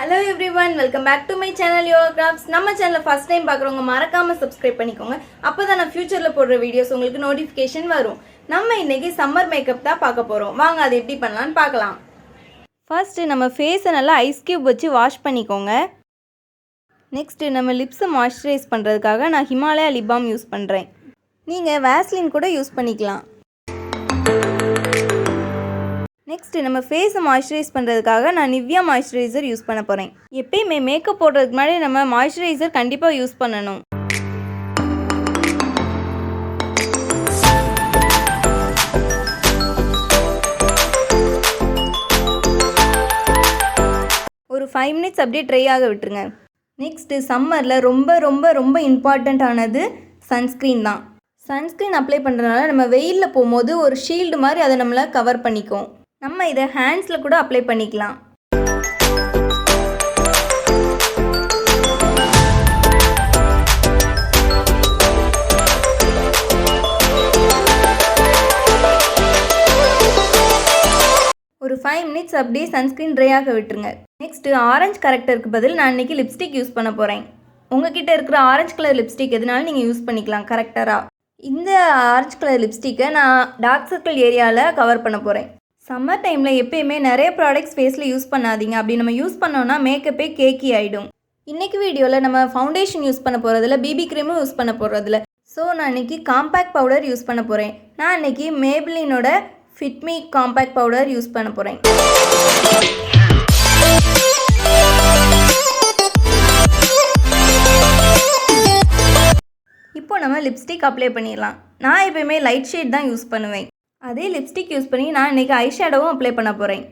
Hello everyone, welcome back to my channel Yoga Crafts. நம்ம சேனலை first time பார்க்குறவங்க மறக்காம சப்ஸ்கிரைப் பண்ணிக்கோங்க. அப்பதான் நான் ஃபியூச்சர்ல போடுற வீடியோஸ் உங்களுக்கு நோட்டிஃபிகேஷன் வரும். நம்ம இன்னைக்கு சம்மர் மேக்கப் தான் பார்க்க போறோம். வாங்க அதை எப்படி பண்ணலாம்னு பார்க்கலாம். ஃபர்ஸ்ட் நம்ம ஃபேஸை நல்லா ஐஸ் கியூப் வச்சு வாஷ் பண்ணிக்கோங்க. நெக்ஸ்ட் நம்ம லிப்ஸை மாய்ஸ்சரைஸ் பண்ணுறதுக்காக நான் ஹிமாலயா லிப் பாம் யூஸ் பண்ணுறேன். நீங்கள் வேஸ்லின் கூட யூஸ் பண்ணிக்கலாம். நெக்ஸ்ட் நம்ம ஃபேஸை மாய்ஸ்சரைஸ் பண்ணுறதுக்காக நான் நிவ்யா மாய்ஸ்சரைசர் யூஸ் பண்ண போகிறேன். எப்பயுமே மேக்கப் போடுறதுக்கு முன்னாடி நம்ம மாய்ஸ்சரைசர் கண்டிப்பாக யூஸ் பண்ணணும். ஒரு 5 மினிட்ஸ் அப்படியே ட்ரை ஆக விட்டுருங்க. நெக்ஸ்ட்டு சம்மரில் ரொம்ப ரொம்ப ரொம்ப இம்பார்ட்டண்ட்டானது சன்ஸ்க்ரீன் தான். சன்ஸ்க்ரீன் அப்ளை பண்ணுறதுனால நம்ம வெயிலில் போகும்போது ஒரு ஷீல்டு மாதிரி அதை நம்மளை கவர் பண்ணிக்கும். நம்ம இதை ஹேண்ட்ஸில் கூட அப்ளை பண்ணிக்கலாம். ஒரு 5 மினிட்ஸ் அப்படியே சன்ஸ்க்ரீன் ட்ரை ஆக விட்டுருங்க. நெக்ஸ்ட்டு ஆரஞ்சு கரெக்டருக்கு பதில் நான் இன்றைக்கி லிப்ஸ்டிக் யூஸ் பண்ண போகிறேன். உங்ககிட்ட இருக்கிற ஆரஞ்சு கலர் லிப்ஸ்டிக் எதுனாலும் நீங்கள் யூஸ் பண்ணிக்கலாம் கரெக்டராக. இந்த ஆரஞ்சு கலர் லிப்ஸ்டிக்கை நான் டார்க் சர்க்கிள் ஏரியாவில் கவர் பண்ண போகிறேன். சம்மர் டைமில் எப்பயுமே நிறைய ப்ராடக்ட்ஸ் ஃபேஸில் யூஸ் பண்ணாதீங்க. அப்படி நம்ம யூஸ் பண்ணோன்னா மேக்கப்பே கேக்கி ஆகிடும். இன்றைக்கி வீடியோவில் நம்ம ஃபவுண்டேஷன் யூஸ் பண்ண போகிறதில்ல, பிபி க்ரீமும் யூஸ் பண்ண போகிறதில்ல. ஸோ நான் இன்றைக்கி காம்பேக்ட் பவுடர் யூஸ் பண்ண போகிறேன். நான் இன்றைக்கி மேப்ளினோட ஃபிட்மி காம்பேக்ட் பவுடர் யூஸ் பண்ண போகிறேன். இப்போ நம்ம லிப்ஸ்டிக் அப்ளை பண்ணிடலாம். நான் எப்பயுமே லைட் ஷேட் தான் யூஸ் பண்ணுவேன். அதே லிப்ஸ்டிக் யூஸ் பண்ணி நான் இன்றைக்கி ஐ ஷேடோவும் அப்ளை பண்ண போகிறேன்.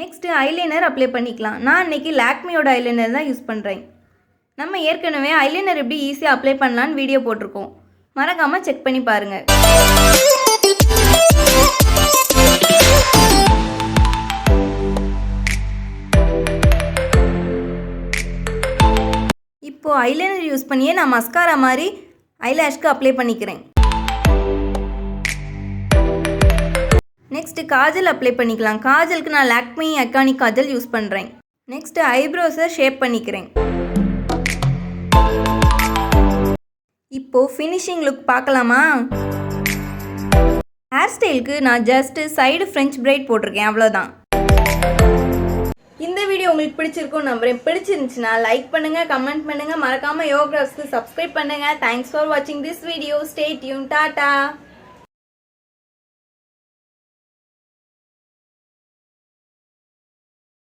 நெக்ஸ்ட்டு ஐலைனர் அப்ளை பண்ணிக்கலாம். நான் இன்றைக்கி லாக்மியோட ஐலைனர் தான் யூஸ் பண்ணுறேன். நம்ம ஏற்கனவே ஐலைனர் எப்படி ஈஸியாக அப்ளை பண்ணலான்னு வீடியோ போட்டிருக்கோம். மறக்காமல் செக் பண்ணி பாருங்கள். இப்போது ஐலைனர் யூஸ் பண்ணியே நான் மஸ்காரா மாதிரி ஐலாஷ்க்கு அப்ளை பண்ணிக்கிறேன். நெக்ஸ்ட்டு காஜல் அப்ளை பண்ணிக்கலாம். காஜலுக்கு நான் லாக்மி ஐகானிக் காஜல் யூஸ் பண்ணுறேன். நெக்ஸ்ட்டு ஐப்ரோஸை ஷேப் பண்ணிக்கிறேன். இப்போது ஃபினிஷிங் லுக் பார்க்கலாமா? ஹேர் ஸ்டைலுக்கு நான் ஜஸ்ட்டு சைடு ஃப்ரெஞ்ச் பிரைட் போட்டிருக்கேன், அவ்வளோதான். இந்த வீடியோ உங்களுக்கு பிடிச்சிருக்கும் நம்புறேன். பிடிச்சிருந்துச்சுன்னா லைக் பண்ணுங்கள், கமெண்ட் பண்ணுங்கள், மறக்காமல் யோகா கிராஃப்ட்ஸ்க்கு சப்ஸ்கிரைப் பண்ணுங்கள். தேங்க்ஸ் ஃபார் வாட்சிங் this video. Stay tune. Tata.